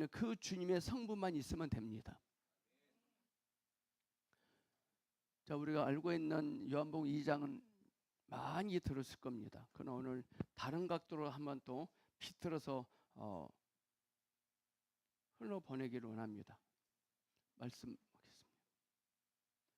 있다면 그 주님의 성부만 있으면 됩니다. 자, 우리가 알고 있는 요한복음 2장은 많이 들었을 겁니다. 그러나 오늘 다른 각도로 한번 또 비틀어서 흘러보내기를 원합니다. 말씀하겠습니다.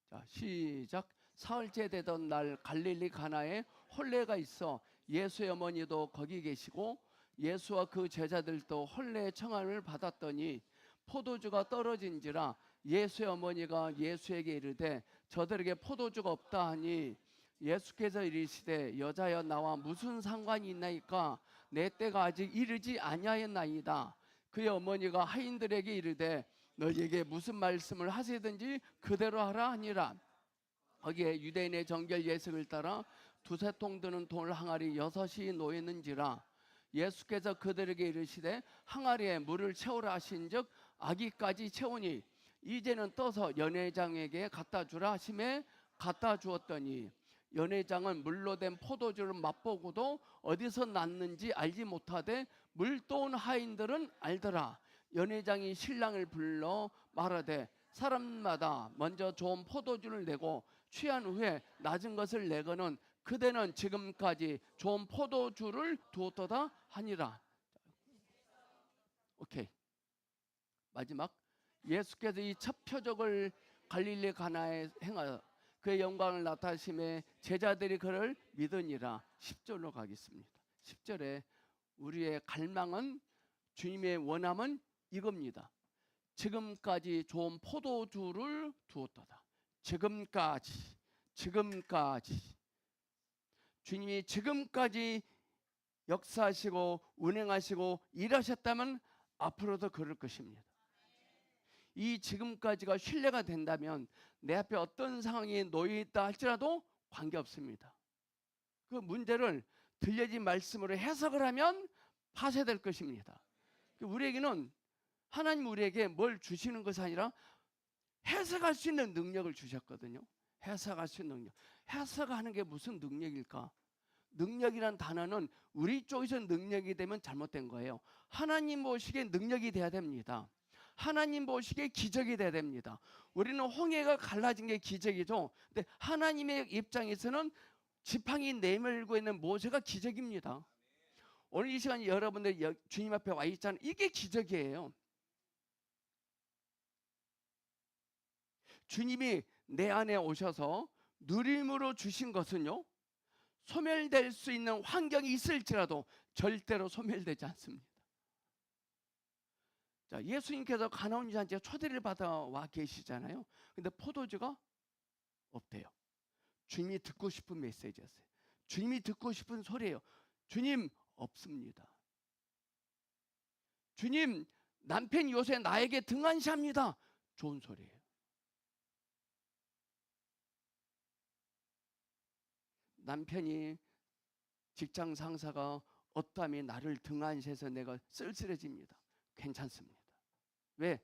자, 시작. 사흘째 되던 날 갈릴리 가나에 혼례가 있어 예수의 어머니도 거기 계시고 예수와 그 제자들도 혼례의 청함을 받았더니 포도주가 떨어진지라 예수의 어머니가 예수에게 이르되 저들에게 포도주가 없다 하니 예수께서 이르시되 여자여 나와 무슨 상관이 있나이까 내 때가 아직 이르지 아니하였나이다. 그의 어머니가 하인들에게 이르되 너희에게 무슨 말씀을 하시든지 그대로 하라 하니라. 거기에 유대인의 정결 예식을 따라 두세 통 드는 돌 항아리 6이 놓였는지라. 예수께서 그들에게 이르시되 항아리에 물을 채우라 하신즉 아기까지 채우니 이제는 떠서 연회장에게 갖다 주라 하심에 갖다 주었더니 연회장은 물로 된 포도주를 맛보고도 어디서 났는지 알지 못하되 물 떠온 하인들은 알더라. 연회장이 신랑을 불러 말하되 사람마다 먼저 좋은 포도주를 내고 취한 후에 낮은 것을 내거는 그대는 지금까지 좋은 포도주를 두었도다 하니라. 오케이. 마지막. 예수께서 이 첫 표적을 갈릴리 가나에 행하여 그의 영광을 나타내심에 제자들이 그를 믿으니라. 10절로 가겠습니다. 10절에 우리의 갈망은, 주님의 원함은 이겁니다. 지금까지 좋은 포도주를 두었도다. 지금까지 주님이 지금까지 역사하시고 운행하시고 일하셨다면 앞으로도 그럴 것입니다. 이 지금까지가 신뢰가 된다면 내 앞에 어떤 상황이 놓여있다 할지라도 관계없습니다. 그 문제를 들려진 말씀으로 해석을 하면 파쇄될 것입니다. 우리에게는 하나님 우리에게 뭘 주시는 것이 아니라 해석할 수 있는 능력을 주셨거든요. 해석할 수 있는 능력. 해석하는 게 무슨 능력일까? 능력이란 단어는 우리 쪽에서 능력이 되면 잘못된 거예요. 하나님 보시기에 능력이 돼야 됩니다. 하나님 보시기에 기적이 돼야 됩니다. 우리는 홍해가 갈라진 게 기적이죠. 근데 하나님의 입장에서는 지팡이 내밀고 있는 모세가 기적입니다. 오늘 이 시간 여러분들 주님 앞에 와 있잖아요. 이게 기적이에요. 주님이 내 안에 오셔서 누림으로 주신 것은요, 소멸될 수 있는 환경이 있을지라도 절대로 소멸되지 않습니다. 자, 예수님께서 가나온 잔치에 초대를 받아와 계시잖아요. 근데 포도주가 없대요. 주님이 듣고 싶은 메시지였어요. 주님이 듣고 싶은 소리예요. 주님 없습니다. 주님 남편이 요새 나에게 등한시합니다. 좋은 소리예요. 남편이 직장 상사가 어떠함이 나를 등한시해서 내가 쓸쓸해집니다. 괜찮습니다. 왜?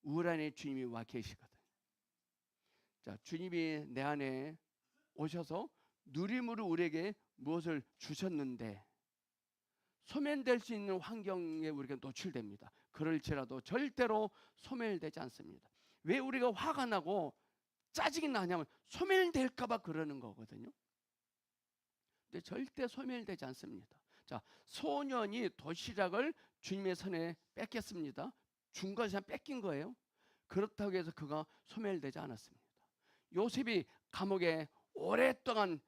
우울 안에 주님이 와 계시거든. 자, 주님이 내 안에 오셔서 누림으로 우리에게 무엇을 주셨는데 소멸될 수 있는 환경에 우리가 노출됩니다. 그럴지라도 절대로 소멸되지 않습니다. 왜 우리가 화가 나고 짜증이 나냐면 소멸될까 봐 그러는 거거든요. 근데 절대 소멸되지 않습니다. 자, 소년이 도시락을 주님의 손에 뺏겼습니다. 준 것이 뺏긴 거예요. 그렇다고 해서 그가 소멸되지 않았습니다. 요셉이 감옥에 오랫동안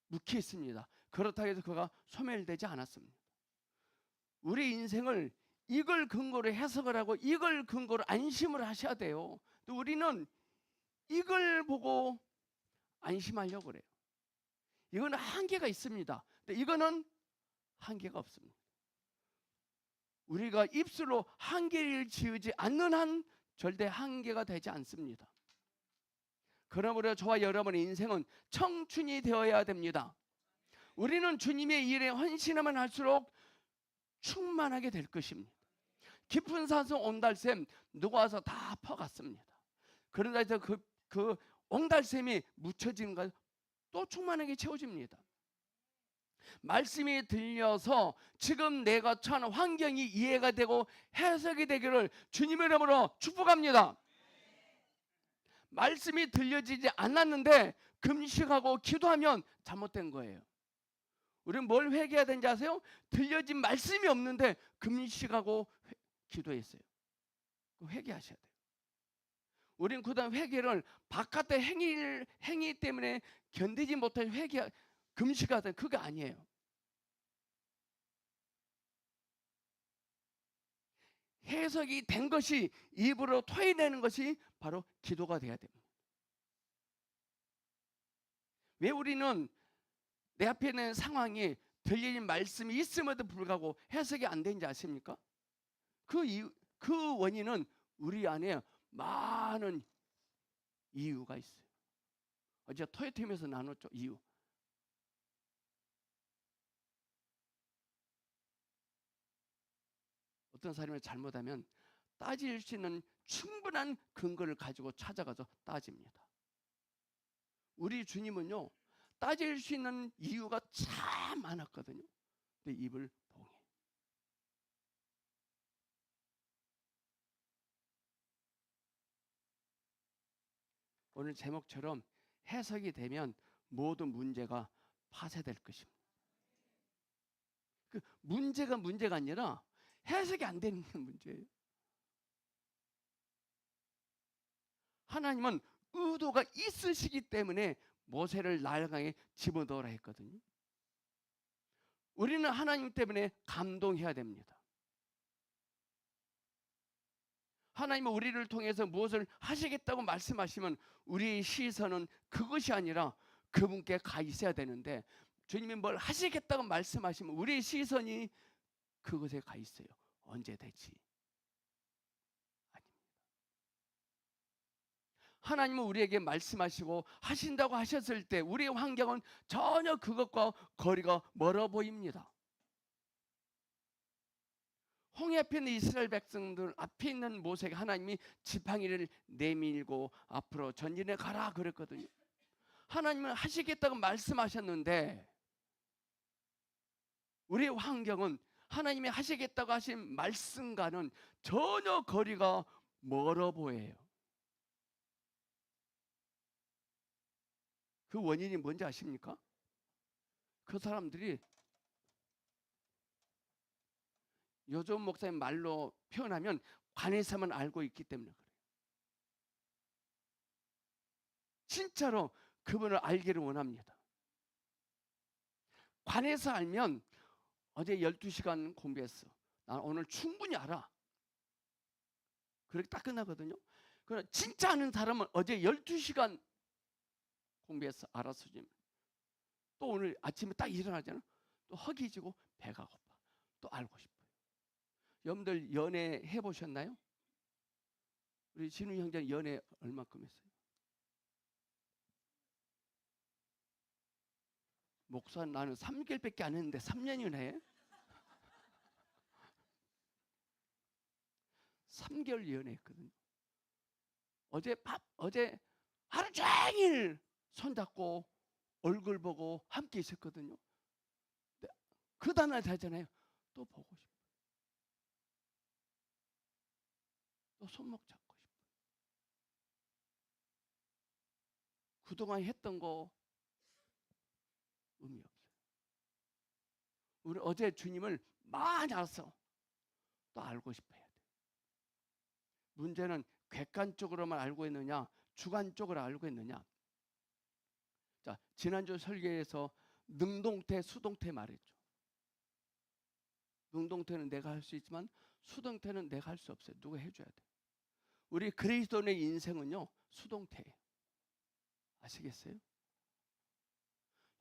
묵혀 있습니다. 그렇다고 해서 그가 소멸되지 않았습니다. 우리 인생을 이걸 근거로 해석을 하고 이걸 근거로 안심을 하셔야 돼요. 또 우리는 이걸 보고 안심하려고 그래요. 이거는 한계가 있습니다. 근데 이거는 한계가 없습니다. 우리가 입술로 한계를 지으지 않는 한 절대 한계가 되지 않습니다. 그러므로 저와 여러분의 인생은 청춘이 되어야 됩니다. 우리는 주님의 일에 헌신하면 할수록 충만하게 될 것입니다. 깊은 산성 옹달샘 누가 와서 다 퍼갔습니다. 그러다 해서 그 옹달샘이 묻혀지는 것 또 충만하게 채워집니다. 말씀이 들려서 지금 내가 처한 환경이 이해가 되고 해석이 되기를 주님의 이름으로 축복합니다. 말씀이 들려지지 않았는데 금식하고 기도하면 잘못된 거예요. 우리는 뭘 회개해야 되는지 아세요? 들려진 말씀이 없는데 금식하고 기도했어요. 회개하셔야 돼요. 우리는 그다음 회개를 바깥의 행위 때문에 견디지 못해 금식하다, 그게 아니에요. 해석이 된 것이 입으로 토해내는 것이 바로 기도가 돼야 됩니다. 왜 우리는 내 앞에 있는 상황이 들리는 말씀이 있음에도 불구하고 해석이 안 되는지 아십니까? 그 원인은 우리 안에 많은 이유가 있어요. 어제 토요팀에서 나눴죠. 이유. 어떤 사람이 잘못하면 따질 수 있는 충분한 근거를 가지고 찾아가서 따집니다. 우리 주님은요, 따질 수 있는 이유가 참 많았거든요. 근데 입을 봉해. 오늘 제목처럼 해석이 되면 모든 문제가 파쇄될 것입니다. 그 문제가 아니라 해석이 안 되는 게 문제예요. 하나님은 의도가 있으시기 때문에 모세를 나일강에 집어넣으라 했거든요. 우리는 하나님 때문에 감동해야 됩니다. 하나님은 우리를 통해서 무엇을 하시겠다고 말씀하시면 우리의 시선은 그것이 아니라 그분께 가 있어야 되는데, 주님이 뭘 하시겠다고 말씀하시면 우리의 시선이 그것에 가 있어요. 언제 되지? 아닙니다. 하나님은 우리에게 말씀하시고 하신다고 하셨을 때 우리의 환경은 전혀 그것과 거리가 멀어 보입니다. 홍해 앞에 있는 이스라엘 백성들 앞에 있는 모세에게 하나님이 지팡이를 내밀고 앞으로 전진해 가라 그랬거든요. 하나님은 하시겠다고 말씀하셨는데 우리의 환경은 하나님이 하시겠다고 하신 말씀과는 전혀 거리가 멀어 보여요. 그 원인이 뭔지 아십니까? 그 사람들이 요즘 목사님 말로 표현하면 관에서만 알고 있기 때문에 그래요. 진짜로 그분을 알기를 원합니다. 관에서 알면 어제 12시간 공부했어. 난 오늘 충분히 알아. 그렇게 딱 끝나거든요. 그러나 진짜 아는 사람은 어제 12시간 공부해서 알았어. 또 오늘 아침에 딱 일어나잖아. 또 허기지고 배가 고파. 또 알고 싶어요. 여러분들 연애 해보셨나요? 우리 진우 형제는 연애 얼마큼 했어요? 목사 나는 3개월밖에 안 했는데 3년이나 해? 3개월 연애했거든요. 어제 하루 종일 손잡고 얼굴 보고 함께 있었거든요. 그 다음날 되잖아요. 또 보고 싶어요. 또 손목 잡고 싶어요. 그동안 했던 거 의미 없어요. 우리 어제 주님을 많이 알았어. 또 알고 싶어야 돼. 문제는 객관적으로만 알고 있느냐, 주관적으로 알고 있느냐. 자, 지난주 설교에서 능동태, 수동태 말했죠. 능동태는 내가 할 수 있지만 수동태는 내가 할 수 없어요. 누가 해줘야 돼. 우리 그리스도인의 인생은요, 수동태예요. 아시겠어요?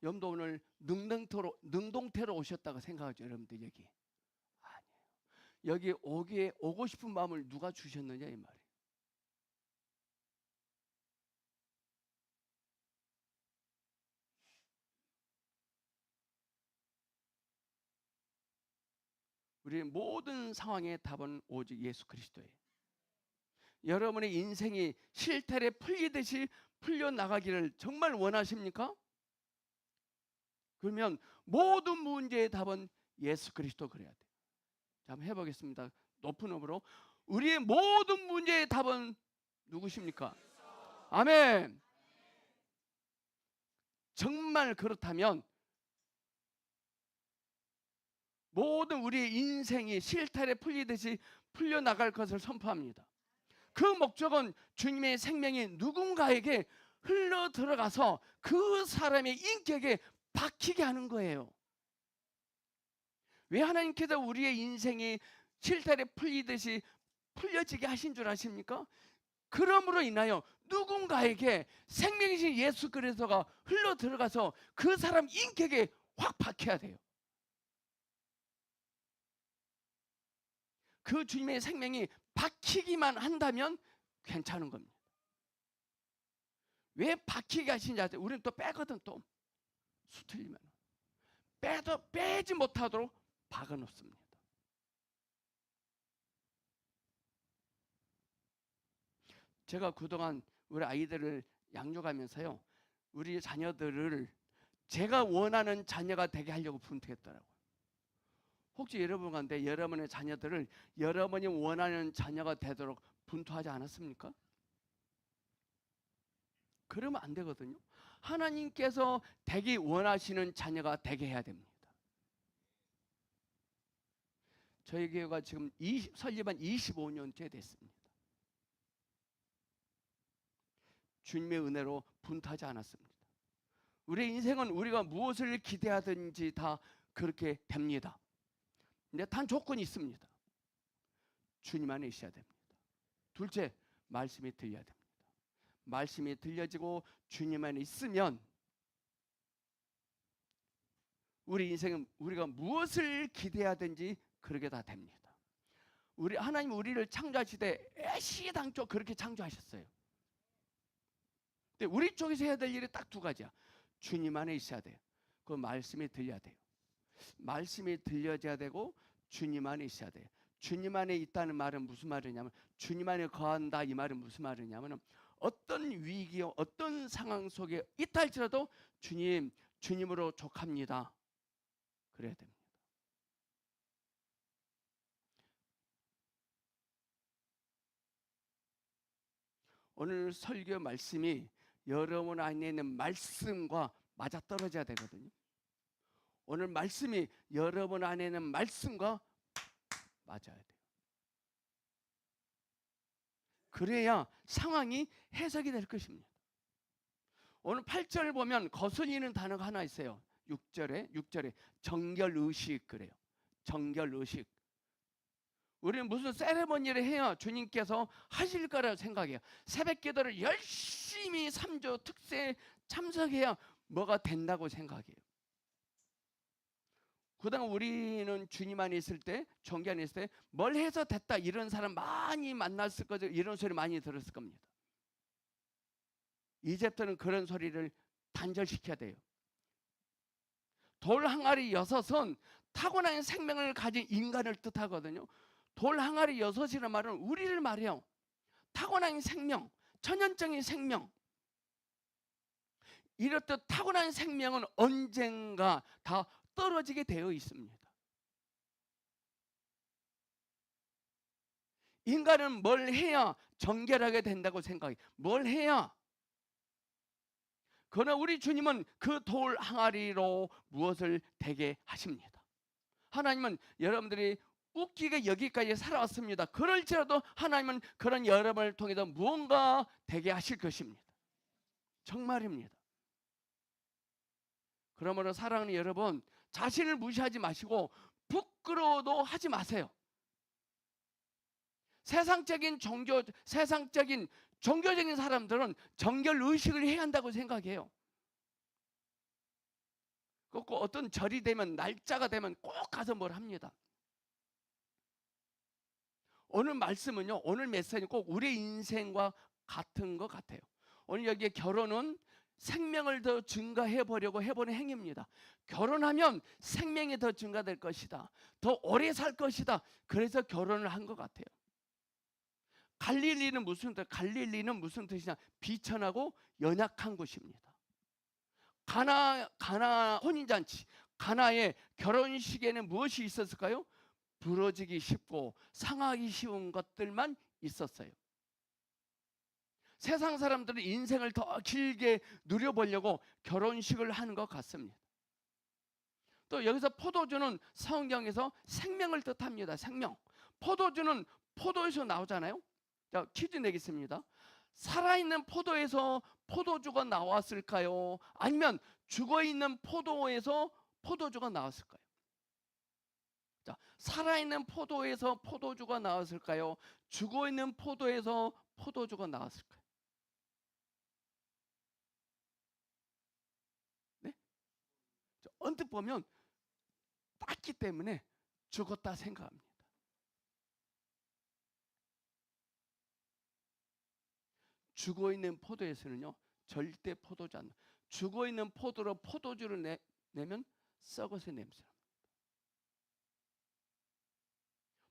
여러분도 오늘 능동태로 오셨다고 생각하죠, 여러분들 여기. 아니에요. 여기 오고 싶은 마음을 누가 주셨느냐 이 말이에요. 우리의 모든 상황의 답은 오직 예수 그리스도예요. 여러분의 인생이 실타래 풀리듯이 풀려나가기를 정말 원하십니까? 그러면 모든 문제의 답은 예수 그리스도 그래야 돼요. 자, 한번 해보겠습니다. 높은 음으로. 우리의 모든 문제의 답은 누구십니까? 아멘. 정말 그렇다면 모든 우리의 인생이 실타래 풀리듯이 풀려나갈 것을 선포합니다. 그 목적은 주님의 생명이 누군가에게 흘러 들어가서 그 사람의 인격에 박히게 하는 거예요. 왜 하나님께서 우리의 인생이 실타래 풀리듯이 풀려지게 하신 줄 아십니까? 그러므로 인하여 누군가에게 생명이신 예수 그리스도가 흘러 들어가서 그 사람 인격에 확 박혀야 돼요. 그 주님의 생명이 박히기만 한다면 괜찮은 겁니다. 왜 박히게 하시는지 아세요? 우리는 또 빼거든. 또 수틀리면 빼지 못하도록 박아놓습니다. 제가 그동안 우리 아이들을 양육하면서요, 우리 자녀들을 제가 원하는 자녀가 되게 하려고 분투했더라고요. 혹시 여러분 가운데 여러분의 자녀들을 여러분이 원하는 자녀가 되도록 분투하지 않았습니까? 그러면 안 되거든요. 하나님께서 되기 원하시는 자녀가 되게 해야 됩니다. 저희 교회가 지금 설립한 25년째 됐습니다. 주님의 은혜로 분투하지 않았습니다. 우리의 인생은 우리가 무엇을 기대하든지 다 그렇게 됩니다. 근데 단 조건이 있습니다. 주님 안에 있어야 됩니다. 둘째, 말씀이 들려야 됩니다. 말씀이 들려지고 주님 안에 있으면 우리 인생은 우리가 무엇을 기대하든지 그렇게 다 됩니다. 하나님 우리를 창조하시되 애시당초 그렇게 창조하셨어요. 근데 우리 쪽에서 해야 될 일이 딱 두 가지야. 주님 안에 있어야 돼요. 그 말씀이 들려야 돼요. 말씀이 들려져야 되고 주님 안에 있어야 돼요. 주님 안에 있다는 말은 무슨 말이냐면, 주님 안에 거한다 이 말은 무슨 말이냐면, 어떤 위기요 어떤 상황 속에 있다 할지라도 주님으로 족합니다. 그래야 됩니다. 오늘 설교 말씀이 여러분 안에 있는 말씀과 맞아떨어져야 되거든요. 오늘 말씀이 여러분 안에 있는 말씀과 맞아야 돼요. 그래야 상황이 해석이 될 것입니다. 오늘 8절 보면 거슬리는 단어가 하나 있어요. 6절에 정결의식 그래요. 정결의식. 우리는 무슨 세레머니를 해야 주님께서 하실 거라고 생각해요. 새벽 기도를 열심히 3조 특세에 참석해야 뭐가 된다고 생각해요. 그동안 우리는 주님 안에 있을 때, 종교 안에 있을 때 뭘 해서 됐다 이런 사람 많이 만났을 거죠. 이런 소리 많이 들었을 겁니다. 이제부터는 그런 소리를 단절시켜야 돼요. 돌 항아리 6은 타고난 생명을 가진 인간을 뜻하거든요. 돌 항아리 6이라는 말은 우리를 말해요. 타고난 생명, 천연적인 생명. 이렇듯 타고난 생명은 언젠가 다 떨어지게 되어 있습니다. 인간은 뭘 해야 정결하게 된다고 생각해요. 뭘 해야? 그러나 우리 주님은 그 돌 항아리로 무엇을 되게 하십니다. 하나님은 여러분들이 웃기게 여기까지 살아왔습니다. 그럴지라도 하나님은 그런 여러분을 통해서 무언가 되게 하실 것입니다. 정말입니다. 그러므로 사랑하는 여러분, 자신을 무시하지 마시고 부끄러워도 하지 마세요. 세상적인 종교적인 사람들은 정결 의식을 해야 한다고 생각해요. 꼭 어떤 절이 되면, 날짜가 되면 꼭 가서 뭘 합니다. 오늘 말씀은요, 오늘 메시지는 꼭 우리 인생과 같은 것 같아요. 오늘 여기에 결혼은 생명을 더 증가해 보려고 해보는 행위입니다. 결혼하면 생명이 더 증가될 것이다. 더 오래 살 것이다. 그래서 결혼을 한 것 같아요. 갈릴리는 무슨 뜻이냐? 비천하고 연약한 곳입니다. 가나 혼인잔치, 가나의 결혼식에는 무엇이 있었을까요? 부러지기 쉽고 상하기 쉬운 것들만 있었어요. 세상 사람들은 인생을 더 길게 누려보려고 결혼식을 하는 것 같습니다. 또 여기서 포도주는 성경에서 생명을 뜻합니다. 생명. 포도주는 포도에서 나오잖아요. 자, 퀴즈 내겠습니다. 살아있는 포도에서 포도주가 나왔을까요? 아니면 죽어있는 포도에서 포도주가 나왔을까요? 자, 살아있는 포도에서 포도주가 나왔을까요? 죽어있는 포도에서 포도주가 나왔을까요? 네? 언뜻 보면 땄기 때문에 죽었다 생각합니다. 죽어있는 포도에서는요 절대 포도주 안 나. 죽어있는 포도로 포도주를 내면 썩어서 냄새납니다.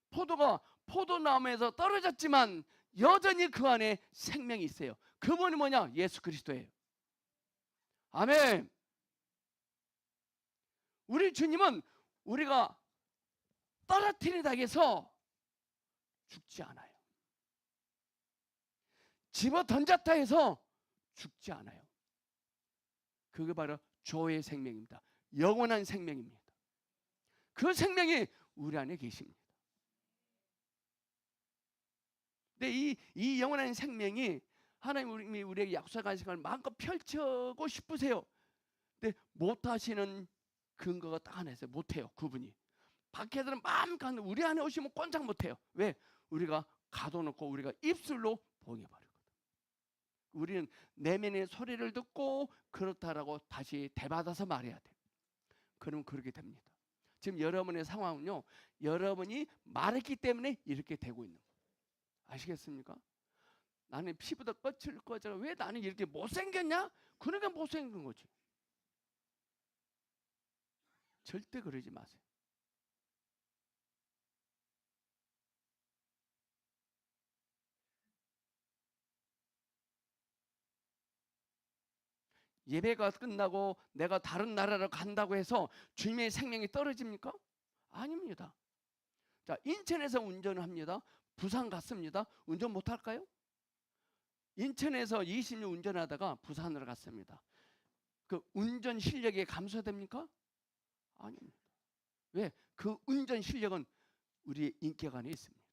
포도가 포도나무에서 떨어졌지만 여전히 그 안에 생명이 있어요. 그분이 뭐냐? 예수 그리스도예요. 아멘. 우리 주님은 우리가 떨어뜨리다 해서 죽지 않아요. 집어 던졌다 해서 죽지 않아요. 그게 바로 조의 생명입니다. 영원한 생명입니다. 그 생명이 우리 안에 계십니다. 근데 이 영원한 생명이 하나님이 우리에게 약속한 시간을 마음껏 펼치고 싶으세요. 근데 못하시는 근거가 딱 하나 있어요. 못해요. 그분이. 밖에서는 마음껏 하는데 우리 안에 오시면 꼼짝 못해요. 왜? 우리가 가둬놓고 우리가 입술로 봉해버리거든. 우리는 내면의 소리를 듣고 그렇다라고 다시 대받아서 말해야 돼요. 그러면 그렇게 됩니다. 지금 여러분의 상황은요, 여러분이 말했기 때문에 이렇게 되고 있는 거예요. 아시겠습니까? 나는 피부도 거칠거져. 왜 나는 이렇게 못생겼냐? 그러니까 못생긴 거지. 절대 그러지 마세요. 예배가 끝나고 내가 다른 나라로 간다고 해서 주님의 생명이 떨어집니까? 아닙니다. 자, 인천에서 운전을 합니다. 부산 갔습니다. 운전 못할까요? 인천에서 20년 운전하다가 부산으로 갔습니다. 그 운전 실력이 감소됩니까? 아닙니다. 왜? 그 운전 실력은 우리의 인격 안에 있습니다.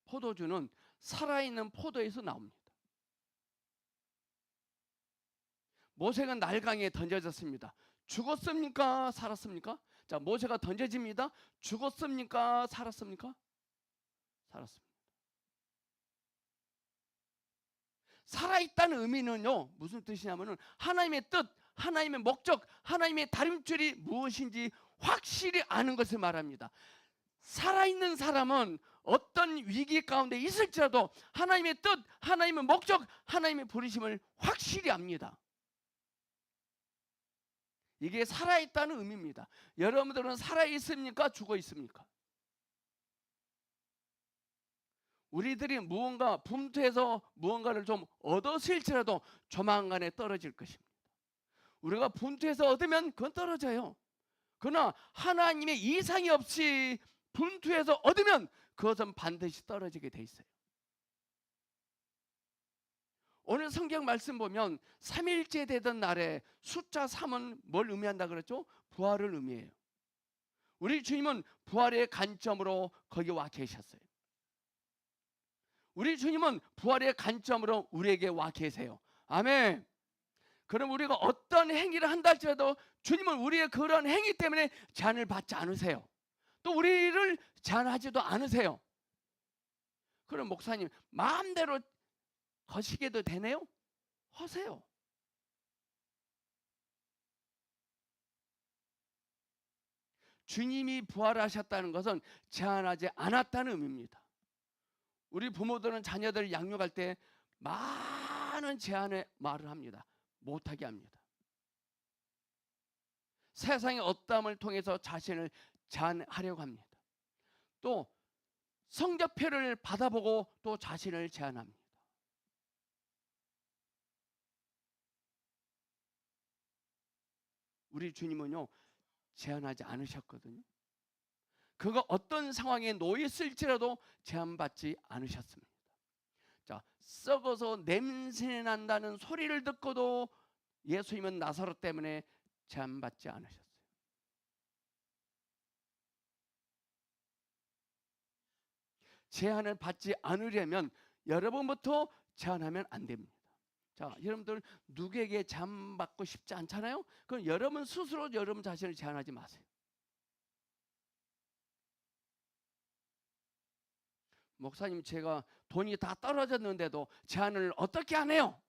포도주는 살아있는 포도에서 나옵니다. 모세가 날강에 던져졌습니다. 죽었습니까? 살았습니까? 자, 모세가 던져집니다. 죽었습니까? 살았습니까? 살았습니다. 살아있다는 의미는요, 무슨 뜻이냐면은 하나님의 뜻, 하나님의 목적, 하나님의 다림줄이 무엇인지 확실히 아는 것을 말합니다. 살아있는 사람은 어떤 위기 가운데 있을지라도 하나님의 뜻, 하나님의 목적, 하나님의 부르심을 확실히 압니다. 이게 살아있다는 의미입니다. 여러분들은 살아있습니까? 죽어있습니까? 우리들이 무언가 분투해서 무언가를 좀 얻었을지라도 조만간에 떨어질 것입니다. 우리가 분투해서 얻으면 그건 떨어져요. 그러나 하나님의 이상이 없이 분투해서 얻으면 그것은 반드시 떨어지게 돼 있어요. 오늘 성경 말씀 보면 3일째 되던 날에 숫자 3은 뭘 의미한다 그랬죠? 부활을 의미해요. 우리 주님은 부활의 관점으로 거기 와 계셨어요. 우리 주님은 부활의 관점으로 우리에게 와 계세요. 아멘. 그럼 우리가 어떤 행위를 한다 할지라도 주님은 우리의 그런 행위 때문에 제한을 받지 않으세요. 또 우리를 제한하지도 않으세요. 그럼 목사님 마음대로 거시게도 되네요? 하세요. 주님이 부활하셨다는 것은 제한하지 않았다는 의미입니다. 우리 부모들은 자녀들을 양육할 때 많은 제한의 말을 합니다. 못하게 합니다. 세상의 어떠함을 통해서 자신을 제한하려고 합니다. 또 성적표를 받아보고 또 자신을 제한합니다. 우리 주님은요 제한하지 않으셨거든요. 그가 어떤 상황에 놓여 있을지라도 제한받지 않으셨습니다. 자, 썩어서 냄새 난다는 소리를 듣고도 예수님은 나사로 때문에 제한받지 않으셨어요. 제한을 받지 않으려면 여러분부터 제한하면 안 됩니다. 자, 여러분들 누구에게 제한받고 싶지 않잖아요? 그럼 여러분 스스로 여러분 자신을 제한하지 마세요. 목사님, 제가 돈이 다 떨어졌는데도 제한을 어떻게 안 해요?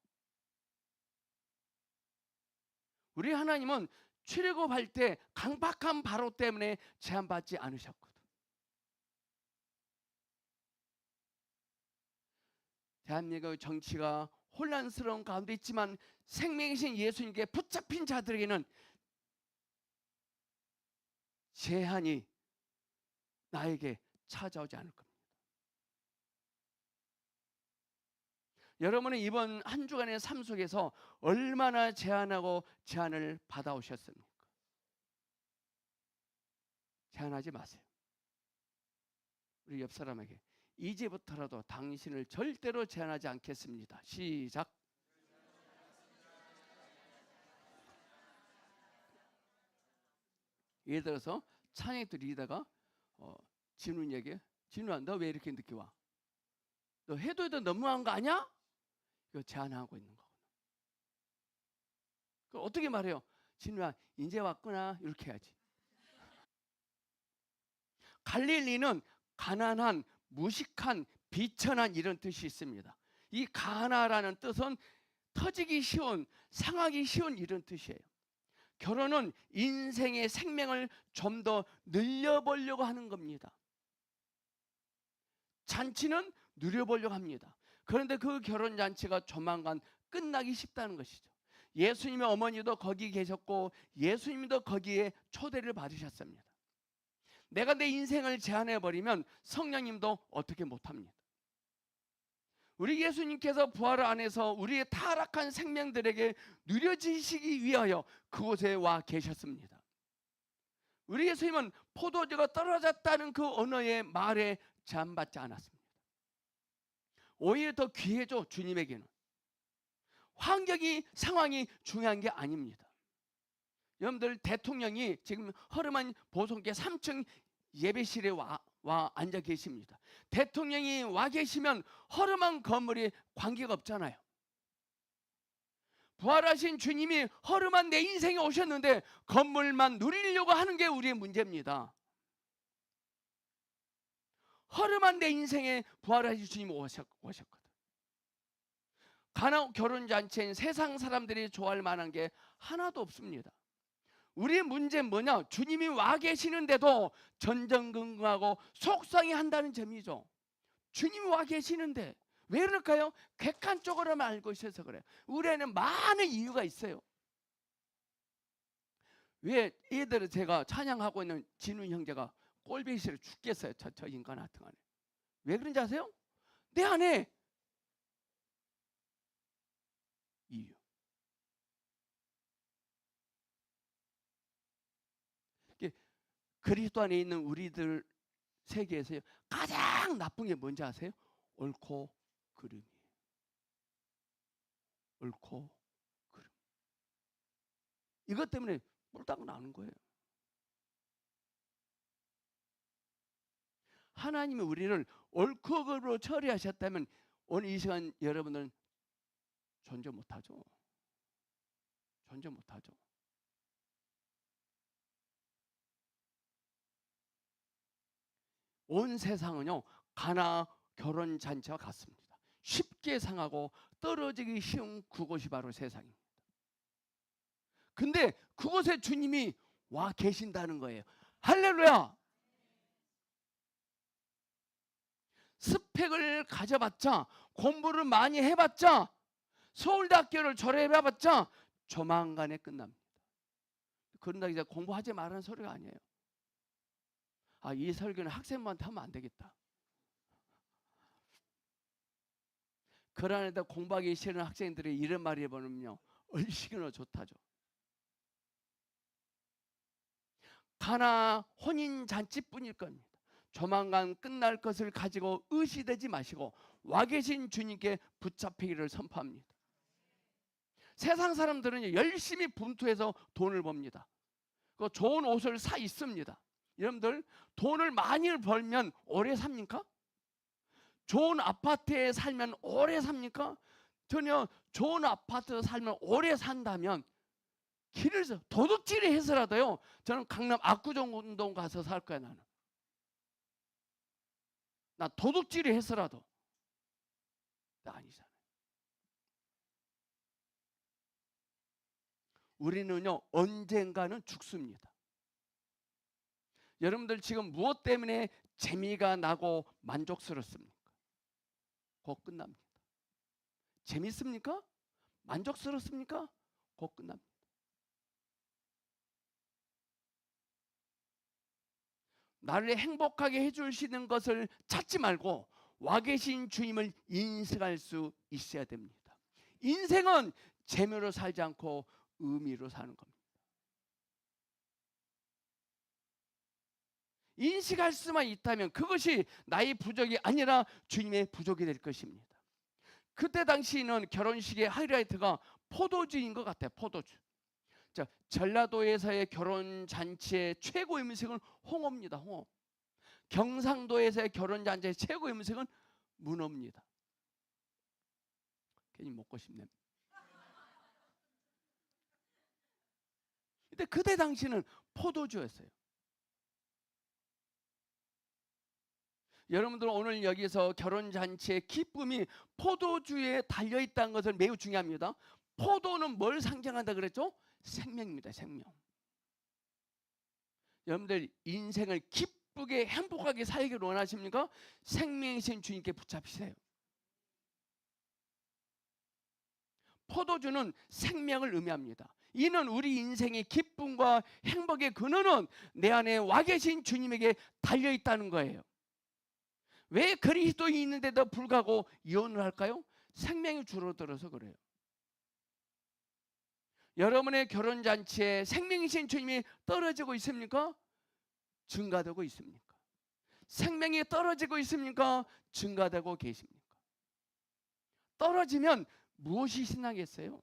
우리 하나님은 출애굽할 때 강박한 바로 때문에 제한받지 않으셨거든. 대한민국 정치가 혼란스러운 가운데 있지만 생명이신 예수님께 붙잡힌 자들에게는 제한이 나에게 찾아오지 않을 겁니다. 여러분은 이번 한 주간의 삶 속에서 얼마나 제한하고 제한을 받아오셨습니까? 제한하지 마세요. 우리 옆 사람에게 이제부터라도 당신을 절대로 제한하지 않겠습니다. 시작. 예를 들어서 찬양이 리다가 진훈에게, 진훈아 너 왜 이렇게 늦게 와? 너 해도 너무한 거 아니야? 이거 제한하고 있는 거거든. 그럼 어떻게 말해요? 진우야 이제 왔구나 이렇게 해야지. 갈릴리는 가난한, 무식한, 비천한 이런 뜻이 있습니다. 이 가나라는 뜻은 터지기 쉬운, 상하기 쉬운 이런 뜻이에요. 결혼은 인생의 생명을 좀 더 늘려보려고 하는 겁니다. 잔치는 누려보려고 합니다. 그런데 그 결혼잔치가 조만간 끝나기 쉽다는 것이죠. 예수님의 어머니도 거기 계셨고 예수님도 거기에 초대를 받으셨습니다. 내가 내 인생을 제한해버리면 성령님도 어떻게 못합니다. 우리 예수님께서 부활 안에서 우리의 타락한 생명들에게 누려지시기 위하여 그곳에 와 계셨습니다. 우리 예수님은 포도주가 떨어졌다는 그 언어의 말에 제한받지 않았습니다. 오히려 더 귀해져. 주님에게는 환경이, 상황이 중요한 게 아닙니다. 여러분들 대통령이 지금 허름한 보성계 3층 예배실에 와 앉아 계십니다. 대통령이 와 계시면 허름한 건물이 관계가 없잖아요. 부활하신 주님이 허름한 내 인생에 오셨는데 건물만 누리려고 하는 게 우리의 문제입니다. 허름한 내 인생에 부활하신 주님이 오셨거든. 가나 결혼잔치엔 세상 사람들이 좋아할 만한 게 하나도 없습니다. 우리의 문제는 뭐냐? 주님이 와 계시는데도 전전긍긍하고 속상해한다는 점이죠. 주님이 와 계시는데 왜 그럴까요? 객관적으로만 알고 있어서 그래요. 우리에는 많은 이유가 있어요. 왜 얘들은 제가 찬양하고 있는 진우 형제가 꼴보기 싫어 죽겠어요. 저 인간 같은 안에. 왜 그런지 아세요? 내 안에 이유. 그리스도 안에 있는 우리들 세계에서요 가장 나쁜 게 뭔지 아세요? 옳고 그름이에요. 옳고 그름. 이것 때문에 뿔딱 나는 거예요. 하나님이 우리를 옳고 그름으로 처리하셨다면 오늘 이 시간 여러분은 존재 못하죠. 존재 못하죠. 온 세상은요 가나 결혼 잔치와 같습니다. 쉽게 상하고 떨어지기 쉬운 그곳이 바로 세상입니다. 근데 그곳에 주님이 와 계신다는 거예요. 할렐루야. 스펙을 가져봤자, 공부를 많이 해봤자, 서울대학교를 졸업해봤자 조만간에 끝납니다. 그런다고 이제 공부하지 말라는 소리가 아니에요. 아, 이 설교는 학생부한테 하면 안 되겠다. 그러는데 공부하기 싫은 학생들이 이런 말을 해보면요 얼씨구나 좋다죠. 가나 혼인 잔치뿐일 겁니다. 조만간 끝날 것을 가지고 의시되지 마시고 와 계신 주님께 붙잡히기를 선포합니다. 세상 사람들은 열심히 분투해서 돈을 법니다. 그 좋은 옷을 사 입습니다. 여러분들, 돈을 많이 벌면 오래 삽니까? 좋은 아파트에 살면 오래 삽니까? 전혀. 좋은 아파트에 살면 오래 산다면 길을 도둑질을 해서라도요, 저는 강남 압구정동 가서 살 거야. 나는 나 도둑질을 해서라도. 나 아니잖아요. 우리는요 언젠가는 죽습니다. 여러분들 지금 무엇 때문에 재미가 나고 만족스럽습니까? 곧 끝납니다. 재밌습니까? 만족스럽습니까? 곧 끝납니다. 나를 행복하게 해주시는 것을 찾지 말고 와 계신 주님을 인식할 수 있어야 됩니다. 인생은 재미로 살지 않고 의미로 사는 겁니다. 인식할 수만 있다면 그것이 나의 부족이 아니라 주님의 부족이 될 것입니다. 그때 당시에는 결혼식의 하이라이트가 포도주인 것 같아요. 포도주. 자, 전라도에서의 결혼잔치의 최고의 음식은 홍어입니다. 홍어. 경상도에서의 결혼잔치의 최고의 음식은 문어입니다. 괜히 먹고 싶네. 근데 그때 당시는 포도주였어요. 여러분들 오늘 여기서 결혼잔치의 기쁨이 포도주에 달려있다는 것을 매우 중요합니다. 포도는 뭘 상징한다 그랬죠? 생명입니다. 생명. 여러분들 인생을 기쁘게 행복하게 살기를 원하십니까? 생명이신 주님께 붙잡히세요. 포도주는 생명을 의미합니다. 이는 우리 인생의 기쁨과 행복의 근원은 내 안에 와 계신 주님에게 달려있다는 거예요. 왜 그리스도인이 있는데도 불구하고 이혼을 할까요? 생명이 줄어들어서 그래요. 여러분의 결혼잔치에 생명이신 주님이 떨어지고 있습니까? 증가되고 있습니까? 생명이 떨어지고 있습니까? 증가되고 계십니까? 떨어지면 무엇이 신나겠어요?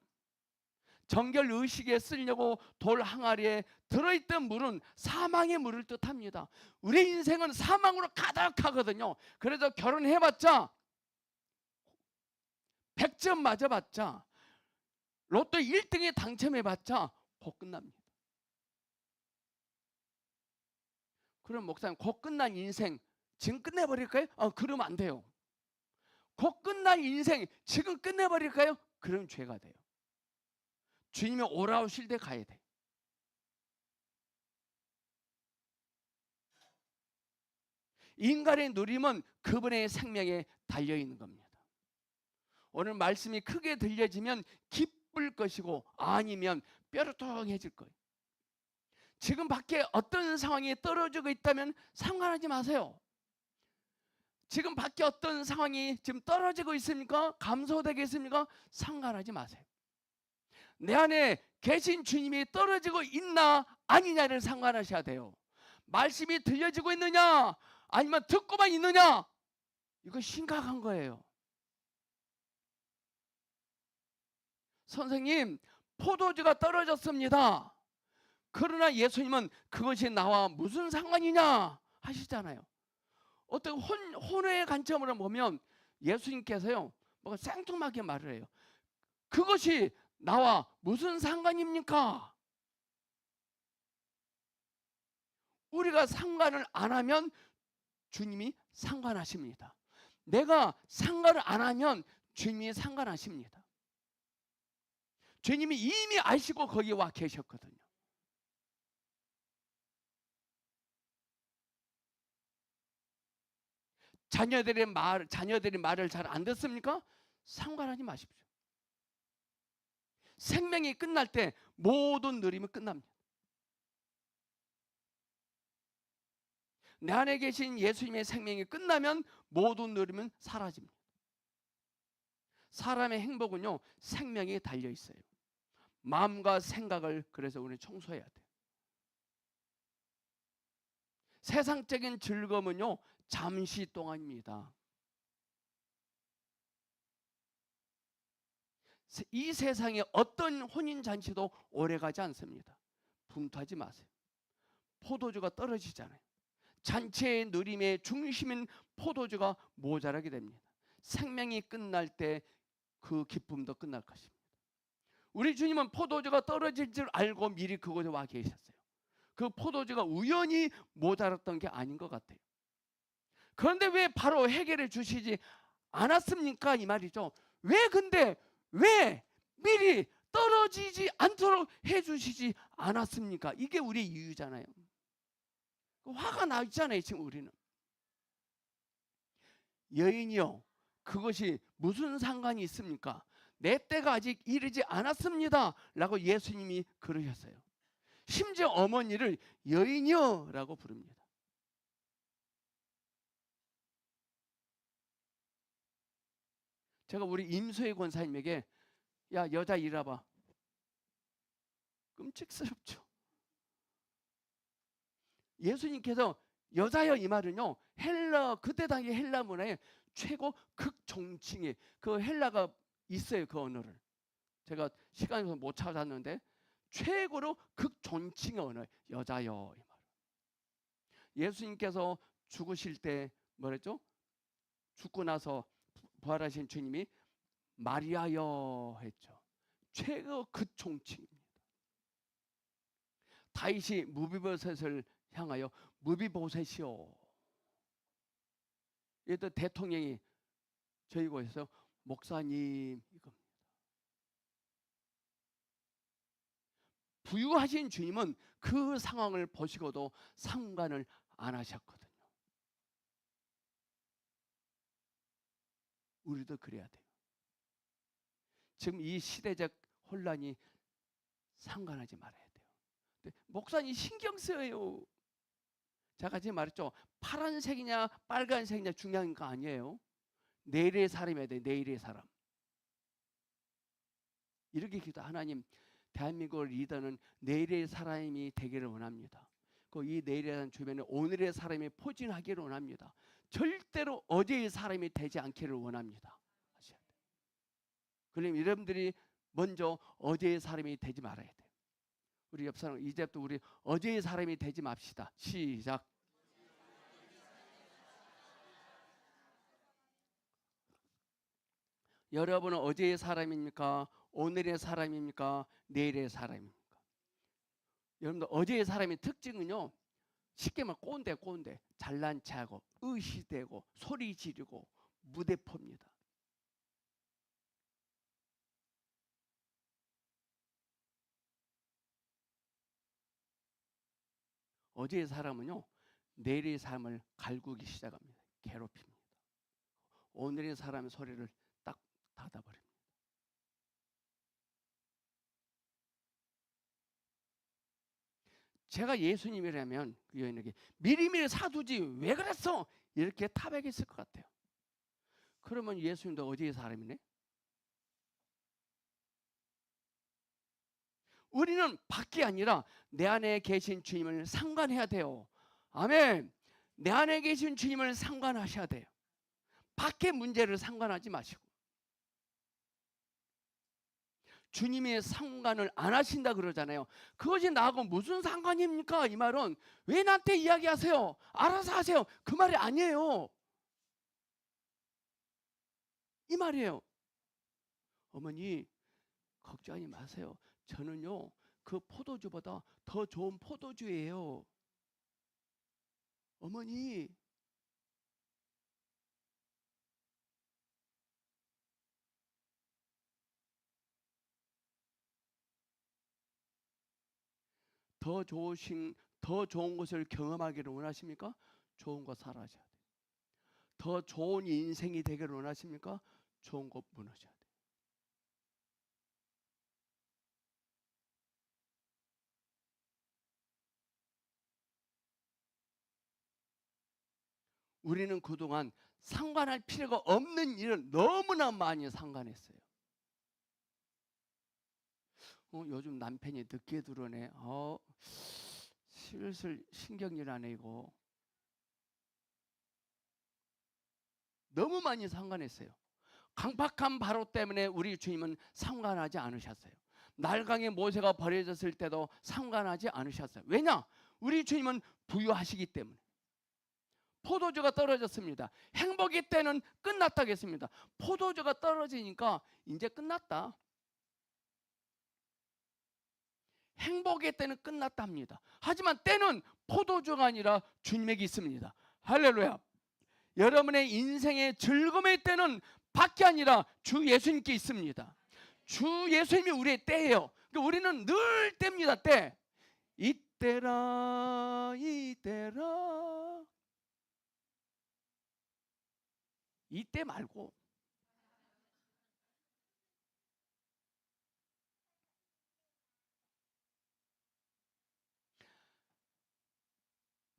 정결 의식에 쓰려고 돌 항아리에 들어있던 물은 사망의 물을 뜻합니다. 우리 인생은 사망으로 가득하거든요. 그래서 결혼해봤자 100점 맞아봤자 로또 1등에 당첨해봤자 곧 끝납니다. 그럼 목사님, 곧 끝난 인생 지금 끝내버릴까요? 그러면 안 돼요. 곧 끝난 인생 지금 끝내버릴까요? 그럼 죄가 돼요. 주님이 오라오실 때 가야 돼. 인간의 누림은 그분의 생명에 달려있는 겁니다. 오늘 말씀이 크게 들려지면 기쁠 것이고 아니면 뾰루통해질 거예요. 지금 밖에 어떤 상황이 떨어지고 있다면 상관하지 마세요. 지금 밖에 어떤 상황이 지금 떨어지고 있습니까? 감소되겠습니까? 상관하지 마세요. 내 안에 계신 주님이 떨어지고 있나 아니냐를 상관하셔야 돼요. 말씀이 들려지고 있느냐 아니면 듣고만 있느냐, 이거 심각한 거예요. 선생님, 포도주가 떨어졌습니다. 그러나 예수님은 그것이 나와 무슨 상관이냐 하시잖아요. 어떤 혼외의 관점으로 보면 예수님께서요 뭐 생뚱맞게 말을 해요. 그것이 나와 무슨 상관입니까? 우리가 상관을 안 하면 주님이 상관하십니다. 내가 상관을 안 하면 주님이 상관하십니다. 주님이 이미 아시고 거기 와 계셨거든요. 자녀들이 말을 잘 안 듣습니까? 상관하지 마십시오. 생명이 끝날 때 모든 누림이 끝납니다. 내 안에 계신 예수님의 생명이 끝나면 모든 누림은 사라집니다. 사람의 행복은요 생명에 달려 있어요. 마음과 생각을 그래서 우리 청소해야 돼요. 세상적인 즐거움은요, 잠시 동안입니다. 이 세상의 어떤 혼인 잔치도 오래가지 않습니다. 분투하지 마세요. 포도주가 떨어지잖아요. 잔치의 누림의 중심인 포도주가 모자라게 됩니다. 생명이 끝날 때 그 기쁨도 끝날 것입니다. 우리 주님은 포도주가 떨어질 줄 알고 미리 그곳에 와 계셨어요. 그 포도주가 우연히 모자랐던 게 아닌 것 같아요. 그런데 왜 바로 해결해 주시지 않았습니까? 이 말이죠. 왜 미리 떨어지지 않도록 해 주시지 않았습니까? 이게 우리의 이유잖아요. 화가 나 있잖아요, 지금 우리는. 여인이요, 그것이 무슨 상관이 있습니까? 내 때가 아직 이르지 않았습니다 라고 예수님이 그러셨어요. 심지어 어머니를 여인이여 라고 부릅니다. 제가 우리 임소희 권사님에게 야, 여자 일어봐. 끔찍스럽죠. 예수님께서 여자여 이 말은요, 그때 당시 헬라 문화의 최고 극종칭의 그 헬라가 있어요. 그 언어를 제가 시간이 못 찾았는데 최고로 극존칭의 언어, 여자여 이 말. 예수님께서 죽으실 때 뭐랬죠? 죽고 나서 부활하신 주님이 마리아여 했죠. 최고 극존칭입니다. 다윗이 무비보셋을 향하여 무비보셋이요. 얘도 대통령이 저희 곳에서 목사님 이겁니다. 부유하신 주님은 그 상황을 보시고도 상관을 안 하셨거든요. 우리도 그래야 돼요. 지금 이 시대적 혼란이 상관하지 말아야 돼요. 근데 목사님 신경 써요. 제가 지금 말했죠. 파란색이냐 빨간색이냐 중요한 거 아니에요. 내일의 사람이어야 돼. 내일의 사람. 이렇게 기도 하나님, 대한민국 리더는 내일의 사람이 되기를 원합니다. 이 내일의 주변에 오늘의 사람이 포진하기를 원합니다. 절대로 어제의 사람이 되지 않기를 원합니다. 그러면 여러분들이 먼저 어제의 사람이 되지 말아야 돼요. 우리 옆 사람 이제부터 우리 어제의 사람이 되지 맙시다. 시작. 여러분은 어제의 사람입니까? 오늘의 사람입니까? 내일의 사람입니까? 여러분들 어제의 사람의 특징은요, 쉽게 말하면 꼰대 잘난 체하고 의시되고 소리 지르고 무대포입니다. 어제의 사람은요, 내일의 삶을 갈구기 시작합니다. 괴롭힙니다. 오늘의 사람의 소리를 딱 닫아버립니다. 제가 예수님이라면 그 여인에게 미리미리 사두지 왜 그랬어? 이렇게 타박했을 것 같아요. 그러면 예수님도 어제의 사람이네? 우리는 밖이 아니라 내 안에 계신 주님을 상관해야 돼요. 아멘. 내 안에 계신 주님을 상관하셔야 돼요. 밖의 문제를 상관하지 마시고. 주님의 상관을 안 하신다 그러잖아요. 그것이 나하고 무슨 상관입니까? 이 말은 왜 나한테 이야기하세요? 알아서 하세요. 그 말이 아니에요. 이 말이에요. 어머니 걱정하지 마세요. 저는요 그 포도주보다 더 좋은 포도주예요. 어머니 더 좋은 것을 경험하기를 원하십니까? 좋은 거 살아셔야 돼요. 더 좋은 인생이 되기를 원하십니까? 좋은 거 무너져야 돼요. 우리는 그동안 상관할 필요가 없는 일을 너무나 많이 상관했어요. 요즘 남편이 늦게 들어오네. 슬슬 신경질 안 해 이거. 너무 많이 상관했어요. 강팍한 바로 때문에 우리 주님은 상관하지 않으셨어요. 날강에 모세가 버려졌을 때도 상관하지 않으셨어요. 왜냐? 우리 주님은 부유하시기 때문에. 포도주가 떨어졌습니다. 행복의 때는 끝났다고 했습니다. 포도주가 떨어지니까 이제 끝났다. 행복의 때는 끝났답니다. 하지만 때는 포도주가 아니라 주님에게 있습니다. 할렐루야. 여러분의 인생의 즐거움의 때는 밖에 아니라 주 예수님께 있습니다. 주 예수님이 우리의 때예요. 그러니까 우리는 늘 때입니다. 때. 이때라 이때라. 이때 말고.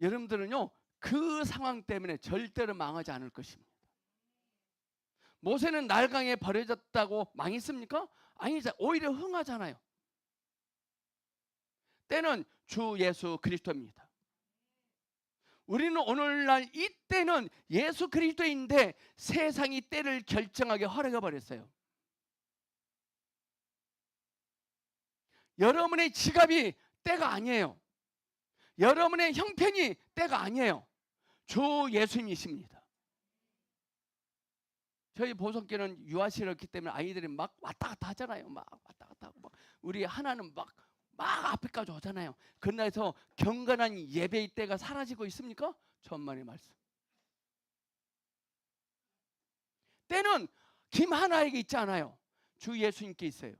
여러분들은요, 그 상황 때문에 절대로 망하지 않을 것입니다. 모세는 날강에 버려졌다고 망했습니까? 아니죠. 오히려 흥하잖아요. 때는 주 예수 그리스도입니다. 우리는 오늘날 이 때는 예수 그리스도인데 세상이 때를 결정하게 허락해 버렸어요. 여러분의 지갑이 때가 아니에요. 여러분의 형편이 때가 아니에요. 주 예수님이십니다. 저희 보석교는 유아시였기 때문에 아이들이 막 왔다 갔다 하잖아요. 막 왔다 갔다 하고 막. 우리 하나는 막 앞에까지 오잖아요. 그날에서 경건한 예배의 때가 사라지고 있습니까? 천만의 말씀. 때는 김하나에게 있지 않아요. 주 예수님께 있어요.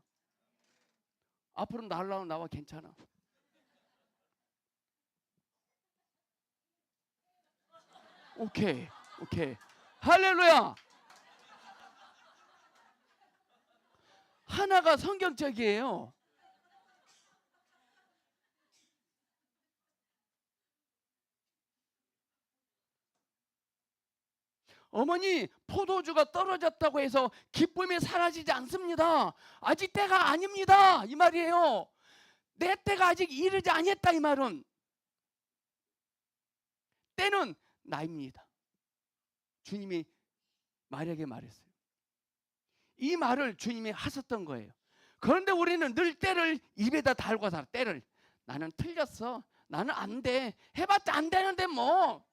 앞으로 날라오면 나와 괜찮아. 오케이. 할렐루야. 하나가 성경적이에요. 어머니, 포도주가 떨어졌다고 해서 기쁨이 사라지지 않습니다. 아직 때가 아닙니다. 이 말이에요. 내 때가 아직 이르지 않았다 이 말은. 때는 나입니다. 주님이 마리아에게 말했어요. 이 말을 주님이 하셨던 거예요. 그런데 우리는 늘 때를 입에다 달고 살아. 때를. 나는 틀렸어. 나는 안 돼. 해봤자 안 되는데 뭐.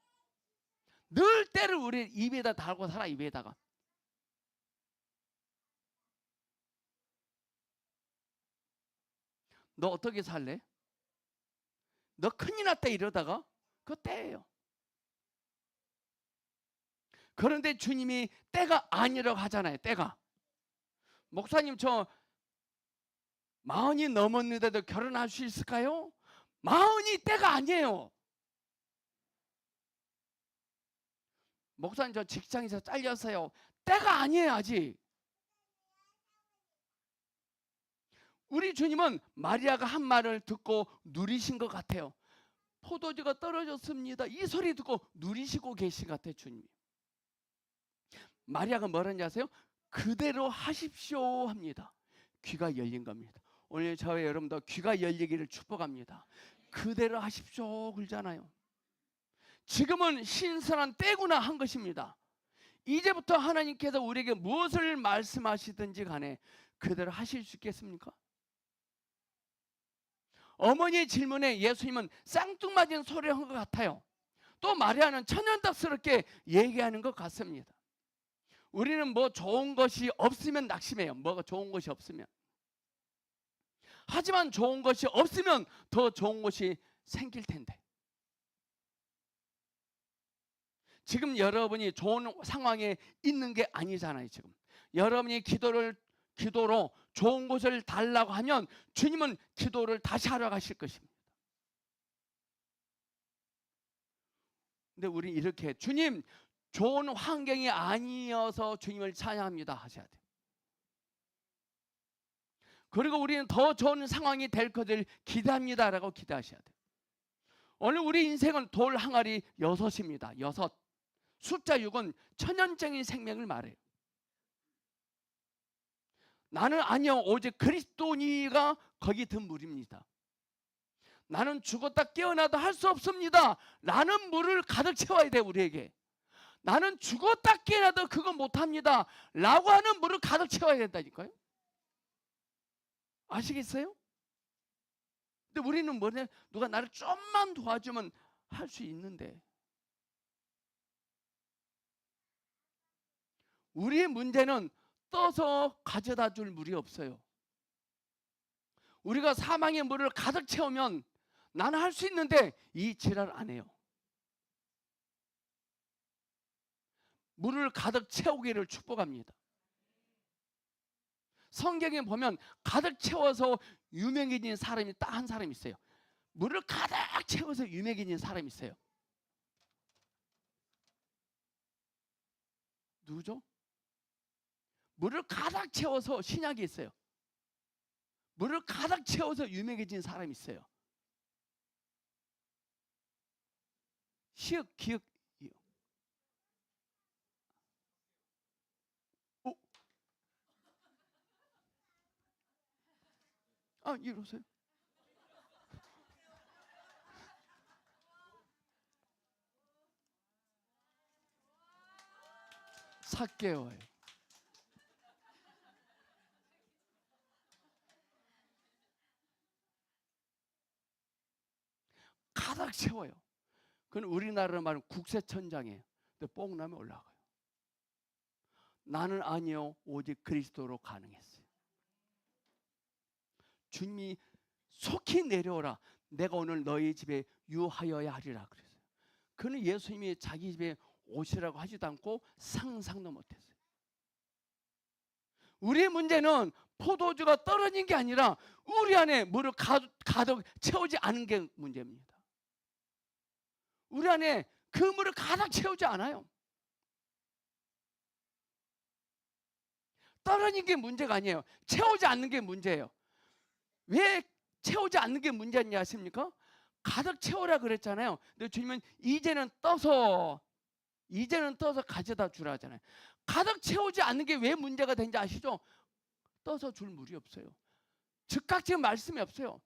늘 때를 우리 입에다 달고 살아. 입에다가. 너 어떻게 살래? 너 큰일 났다 이러다가 그거 때예요. 그런데 주님이 때가 아니라고 하잖아요. 때가. 목사님 저 40이 넘었는데도 결혼할 수 있을까요? 40이 때가 아니에요. 목사님 저 직장에서 잘렸어요. 때가 아니에요 아직. 우리 주님은 마리아가 한 말을 듣고 누리신 것 같아요. 포도주가 떨어졌습니다. 이 소리 듣고 누리시고 계신 것 같아요. 주님이. 마리아가 뭐라는지 아세요? 그대로 하십시오 합니다. 귀가 열린 겁니다. 오늘 저와 여러분도 귀가 열리기를 축복합니다. 그대로 하십시오 그러잖아요. 지금은 신선한 때구나 한 것입니다. 이제부터 하나님께서 우리에게 무엇을 말씀하시든지 간에 그대로 하실 수 있겠습니까? 어머니의 질문에 예수님은 쌍뚱맞은 소리를 한 것 같아요. 또 마리아는 천연덕스럽게 얘기하는 것 같습니다. 우리는 뭐 좋은 것이 없으면 낙심해요. 뭐가 좋은 것이 없으면. 하지만 좋은 것이 없으면 더 좋은 것이 생길 텐데. 지금 여러분이 좋은 상황에 있는 게 아니잖아요. 지금 여러분이 기도로 좋은 것을 달라고 하면 주님은 기도를 다시 하러 가실 것입니다. 근데 우리 이렇게 주님 좋은 환경이 아니어서 주님을 찬양합니다 하셔야 돼요. 그리고 우리는 더 좋은 상황이 될 것을 기대합니다라고 기대하셔야 돼요. 오늘 우리 인생은 돌 항아리 6입니다. 6. 숫자 6은 천연적인 생명을 말해요. 나는 아니요 오직 그리스도니가 거기 든 물입니다. 나는 죽었다 깨어나도 할 수 없습니다. 라는 물을 가득 채워야 돼 우리에게. 나는 죽었다 깨라도 그거 못합니다 라고 하는 물을 가득 채워야 된다니까요. 아시겠어요? 근데 우리는 뭐냐, 누가 나를 좀만 도와주면 할 수 있는데, 우리의 문제는 떠서 가져다 줄 물이 없어요. 우리가 사망의 물을 가득 채우면 나는 할 수 있는데 이 지랄 안 해요. 물을 가득 채우기를 축복합니다. 성경에 보면 가득 채워서 유명해진 사람이 딱 한 사람 있어요. 물을 가득 채워서 유명해진 사람이 있어요. 누구죠? 물을 가득 채워서 신약이 있어요. 물을 가득 채워서 유명해진 사람이 있어요. 시읒 기역. 이러세요. 삭개오예요. 가득 채워요. 그건 우리나라로 말하면 국세천장이에요. 근데 뽕 나면 올라가요. 나는 아니요, 오직 그리스도로 가능했어요. 주님이 속히 내려오라. 내가 오늘 너희 집에 유하여야 하리라 그랬어요. 그는 예수님이 자기 집에 오시라고 하지도 않고 상상도 못했어요. 우리의 문제는 포도주가 떨어진 게 아니라 우리 안에 물을 가득 채우지 않은 게 문제입니다. 우리 안에 그 물을 가득 채우지 않아요. 떨어진 게 문제가 아니에요. 채우지 않는 게 문제예요. 왜 채우지 않는 게 문제냐 아십니까? 가득 채우라 그랬잖아요. 근데 주님은 이제는 떠서 가져다 주라 하잖아요. 가득 채우지 않는 게 왜 문제가 되는지 아시죠? 떠서 줄 물이 없어요. 즉각적인 말씀이 없어요.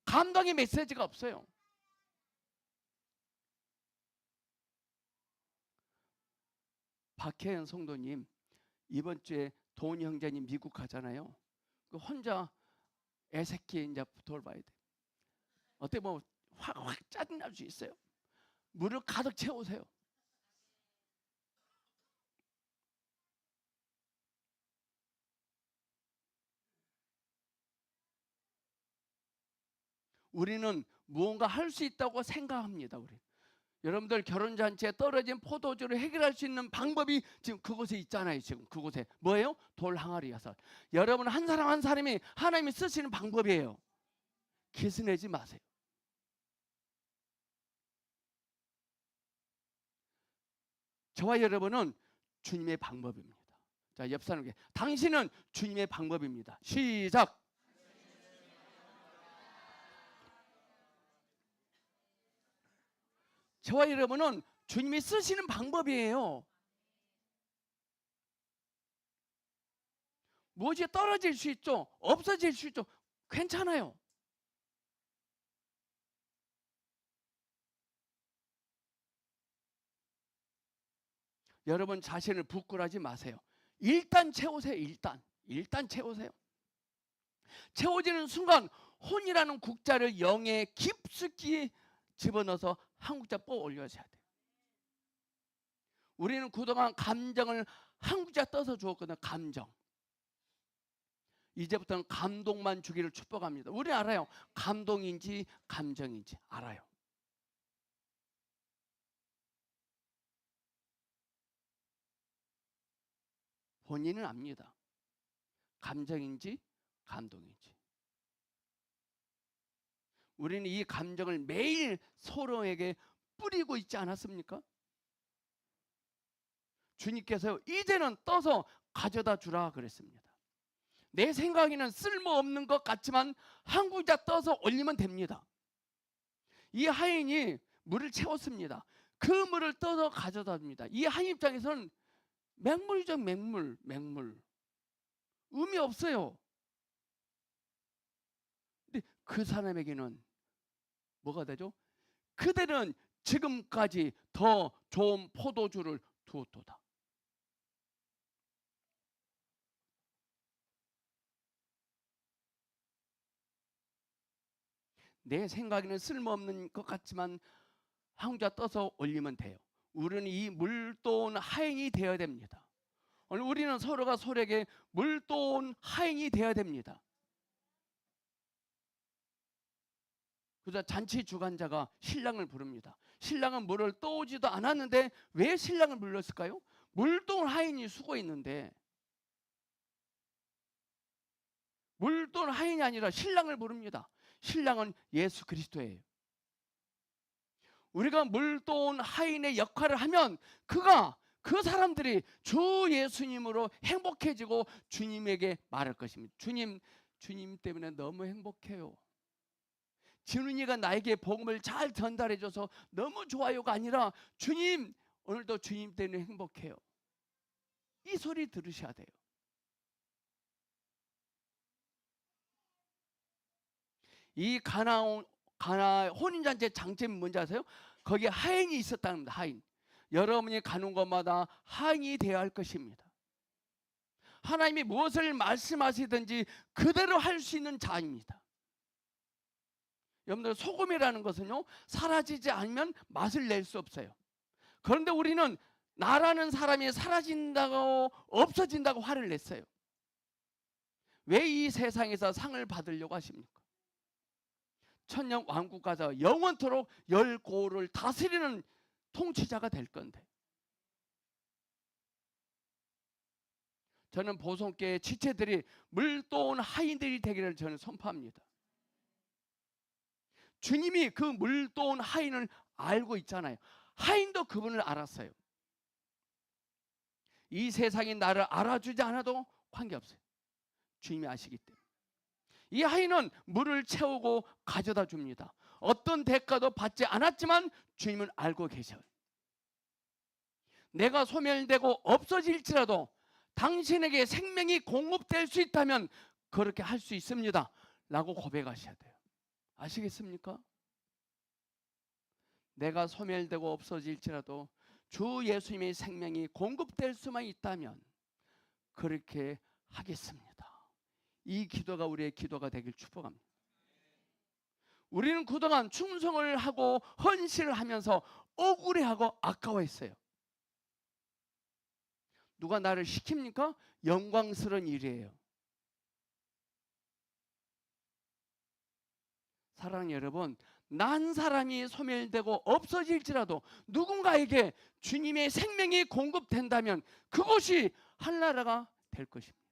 감동의 메시지가 없어요. 박혜연 성도님, 이번 주에 도훈이 형제님 미국 가잖아요. 그 혼자 애새끼 이제 돌봐야 돼. 어때 뭐 확 짜증날 수 있어요. 물을 가득 채우세요. 우리는 무언가 할 수 있다고 생각합니다. 우리 여러분들 결혼잔치에 떨어진 포도주를 해결할 수 있는 방법이 지금 그곳에 있잖아요. 지금 그곳에 뭐예요? 돌 항아리 여섯. 여러분 한 사람 한 사람이 하나님이 쓰시는 방법이에요. 기스내지 마세요. 저와 여러분은 주님의 방법입니다. 자, 옆 사람에게 당신은 주님의 방법입니다. 시작. 저와 여러분은 주님이 쓰시는 방법이에요. 무엇이 떨어질 수 있죠. 없어질 수 있죠. 괜찮아요. 여러분 자신을 부끄러워하지 마세요. 일단 채우세요. 일단 채우세요. 채워지는 순간 혼이라는 국자를 영에 깊숙이 집어넣어서 한 국자 뽀 올려줘야 돼요. 우리는 그동안 감정을 한 국자 떠서 주었거든요. 감정. 이제부터는 감동만 주기를 축복합니다. 우리 알아요. 감동인지 감정인지 알아요. 본인은 압니다. 감정인지 감동인지. 우리는 이 감정을 매일 서로에게 뿌리고 있지 않았습니까? 주님께서 이제는 떠서 가져다 주라 그랬습니다. 내 생각에는 쓸모없는 것 같지만 한 국자 떠서 올리면 됩니다. 이 하인이 물을 채웠습니다. 그 물을 떠서 가져다 줍니다. 이 하인 입장에서는 맹물이죠. 맹물. 의미 없어요. 근데 그 사람에게는 뭐가 되죠? 그대는 지금까지 더 좋은 포도주를 두었도다. 내 생각에는 쓸모없는 것 같지만 혼자 떠서 올리면 돼요. 우리는 이 물도운 하인이 되어야 됩니다. 오늘 우리는 서로가 서로에게 물도운 하인이 되어야 됩니다. 그래서 잔치 주관자가 신랑을 부릅니다. 신랑은 물을 떠오지도 않았는데 왜 신랑을 불렀을까요? 물도운 하인이 수고 있는데, 물도운 하인이 아니라 신랑을 부릅니다. 신랑은 예수 그리스도예요. 우리가 물도운 하인의 역할을 하면 그 사람들이 주 예수님으로 행복해지고 주님에게 말할 것입니다. 주님 때문에 너무 행복해요. 진훈이가 나에게 복음을 잘 전달해줘서 너무 좋아요가 아니라 주님, 오늘도 주님 때문에 행복해요. 이 소리 들으셔야 돼요. 이 가나 혼인잔치의 장점이 뭔지 아세요? 거기에 하인이 있었다는 겁니다. 하인. 여러분이 가는 곳마다 하인이 되어야 할 것입니다. 하나님이 무엇을 말씀하시든지 그대로 할 수 있는 자입니다. 여러분들, 소금이라는 것은요, 사라지지 않으면 맛을 낼 수 없어요. 그런데 우리는 나라는 사람이 사라진다고 없어진다고 화를 냈어요. 왜 이 세상에서 상을 받으려고 하십니까? 천년 왕국 가서 영원토록 열 고을을 다스리는 통치자가 될 건데. 저는 보성교회 지체들이 물도운 하인들이 되기를 저는 선포합니다. 주님이 그 물도운 하인을 알고 있잖아요. 하인도 그분을 알았어요. 이 세상이 나를 알아주지 않아도 관계없어요. 주님이 아시기 때문에. 이 하인은 물을 채우고 가져다 줍니다. 어떤 대가도 받지 않았지만 주님은 알고 계셔요. 내가 소멸되고 없어질지라도 당신에게 생명이 공급될 수 있다면 그렇게 할 수 있습니다 라고 고백하셔야 돼요. 아시겠습니까? 내가 소멸되고 없어질지라도 주 예수님의 생명이 공급될 수만 있다면 그렇게 하겠습니다. 이 기도가 우리의 기도가 되길 축복합니다. 우리는 그동안 충성을 하고 헌신을 하면서 억울해하고 아까워했어요. 누가 나를 시킵니까? 영광스러운 일이에요. 사랑하는 여러분, 난 사람이 소멸되고 없어질지라도 누군가에게 주님의 생명이 공급된다면 그것이 한나라가 될 것입니다.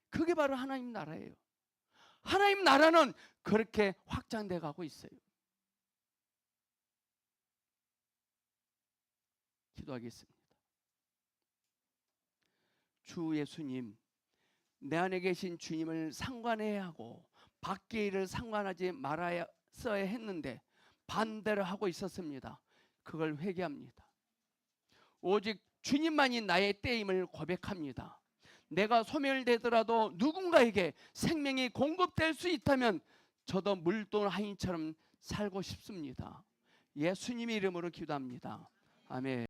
그게 바로 하나님 나라예요. 하나님 나라는 그렇게 확장돼 가고 있어요. 기도하겠습니다. 주 예수님, 내 안에 계신 주님을 상관해야 하고 밖의 일을 상관하지 말아야 써야 했는데 반대로 하고 있었습니다. 그걸 회개합니다. 오직 주님만이 나의 때임을 고백합니다. 내가 소멸되더라도 누군가에게 생명이 공급될 수 있다면 저도 물도운 하인처럼 살고 싶습니다. 예수님의 이름으로 기도합니다. 아멘.